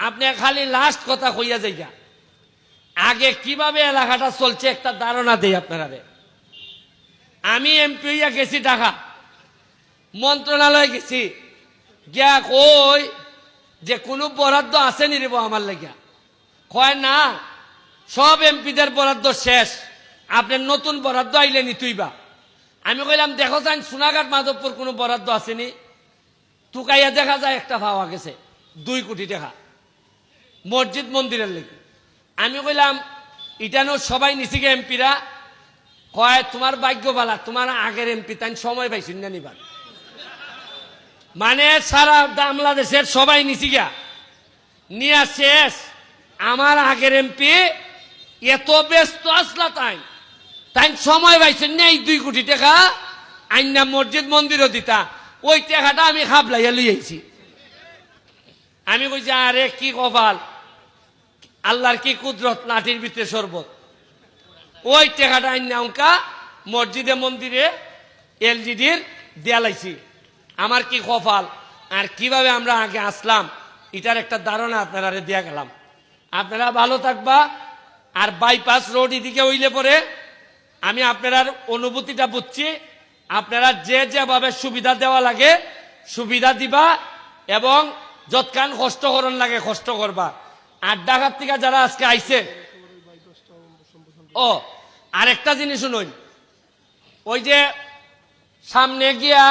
আপনি খালি লাস্ট কথা কইয়া যাইগা আগে কিভাবে এলাকাটা চলছে একটা ধারণা দেই আপনারা। আমি এমপি হইয়া গেছি ঢাকা মন্ত্রণালয়ে গেছি, গিয়া কই যে কোনো বরাদ্দ আছে নি রেব আমার লাগিয়া? কয় না, সব এমপিদের বরাদ্দ শেষ, আপনার নতুন বরাদ্দ আইলে নি তুইবা। আমি কইলাম দেখো যান সোনাঘাট মাধবপুর কোনো বরাদ্দ আসেনি। তুকাইয়া দেখা যায় একটা পাওয়া গেছে 2 কোটি টাকা মসজিদ মন্দিরের লেগে। আমি কইলাম ইটানো সবাই নিছি গে এমপিরা? কয় তোমার ভাগ্য বালা, তোমার আগের এমপি তাই সময় পাইছি না নিবার। মানে সারা বাংলাদেশের সবাই নিছি গা নিয়া শেষ, আমার আগের এমপি এত ব্যস্ত আসলা তাই সময় পাইছেন না এই 2 কোটি টাকা আইনা মসজিদ মন্দিরও দিতা। ওই টাকাটা আমি খাবলাইয়া লইয়াছি। আমি কইছি আরে কি কপাল, আল্লাহর কি কুদরত, লাঠির ভিতরে শরবত। ওই টাকাটা আইনা অঙ্কা মসজিদে মন্দিরে এলজিডির দেয়ালাইছি। আমার কি কপাল, আর কিভাবে আমরা আগে আসলাম এটার একটা ধারণা আপনারা দিয়া গেলাম। আপনারা ভালো থাকবা। আর বাইপাস রোড এদিকে হইলে পরে আমি আপনার অনুভূতিটা বুঝছি। আপনারা যে যেভাবে সুবিধা দেওয়া লাগে সুবিধা দিবা এবং যৎকান কষ্ট করন লাগে কষ্ট করবা। আর ঢাকার থেকে যারা আজকে আইছে, ও আরেকটা জিনিস শুনুন, ওই যে সামনে গিয়া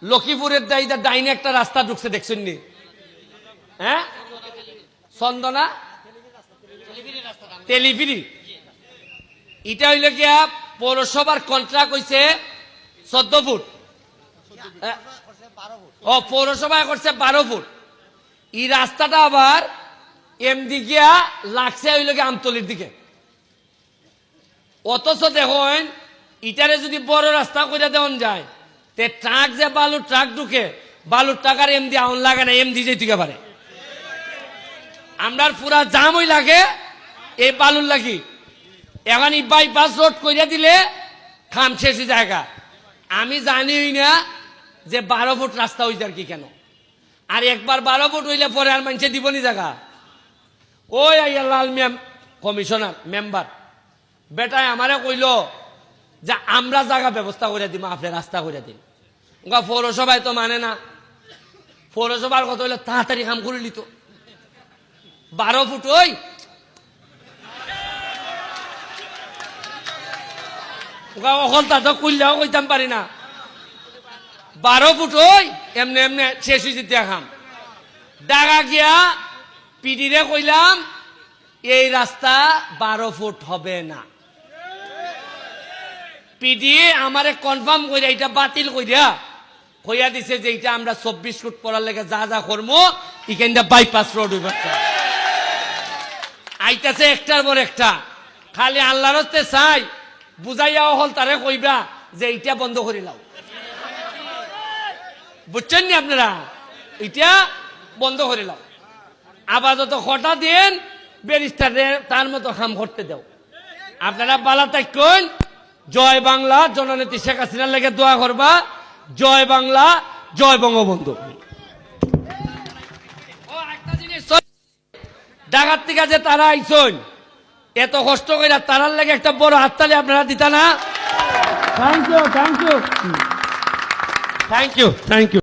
লক্ষ্মীপুরের ডাইনে একটা রাস্তা ঢুকছে দেখছেন নি? হ্যাঁ, চন্দনা তেলিফিরি। এটা হইল গিয়া পৌরসভার কন্ট্রাক্ট হইছে 14 ফুট। ও পৌরসভায় করছে 12 ফুট। এই রাস্তাটা আবার এমডি গিয়া লাগছে হইল গিয়া আমতলির দিকে। অথচ দেখুন ইটারে যদি বড় রাস্তা করে দেওয়া যায় তে ট্রাক যে বালুর ট্রাক ঢুকে বালুর টাকার এমডি আউন লাগে না, এমডি যেতে পারে। আমরার পুরা জাম হই লাগে এই বালুর লাগি। এখন এই বাইপাস রোড কইরা দিলে খাম শেষি জায়গা। আমি জানিই না যে 12 ফুট রাস্তা হইছে আর কি কেন। আর একবার 12 ফুট হইলে পরে আর মানুষে দিবনি জায়গা। ওই আইয়া লাল ম্যাম কমিশনার মেম্বার বেটায় আমারে কইল যে আমরা জায়গা ব্যবস্থা করে দিব, আপনি রাস্তা করে দিন। পৌরসভায় তো মানে না। পৌরসভার কথা হইলে তাড়াতাড়ি কাম করে নিত। 12 ফুট ওই অকল তা তো কইলেও কইতাম পারি না। 12 ফুট ওই এমনি এমনি শেষ হয়েছে দেখাম। ডাকা গিয়া পিডিরে কইলাম এই রাস্তা 12 ফুট হবে না। পিডি আমারে কনফার্ম কইরা এটা বাতিল কইরা কইয়া দিছে যে এটা আমরা 24 ফুট পড়ার লেগে যা যা করবো এখানটা বাইপাস রোড হইব। আইতাছে একটার পর একটা, খালি আল্লাহর হস্তে চাই বুঝাইয়া হল তারে কইবা যে এটা বন্ধ করে লাও। বুঝছেন নি আপনারা? এটা বন্ধ করে লাও। আপাতত খটা দিন ব্যারিস্টারের তার মতো কাম করতে দাও। আপনারা বালা থাকুন। জয় বাংলা। জননেত্রী শেখ হাসিনার লেগে দোয়া করবা। জয় বাংলা, জয় বঙ্গবন্ধু। ঢাকার থেকে যে তারা আইসন এত কষ্ট করে তারার লাগে একটা বড় হাততালি আপনারা দিতা না? Thank you, thank you, thank you, thank you.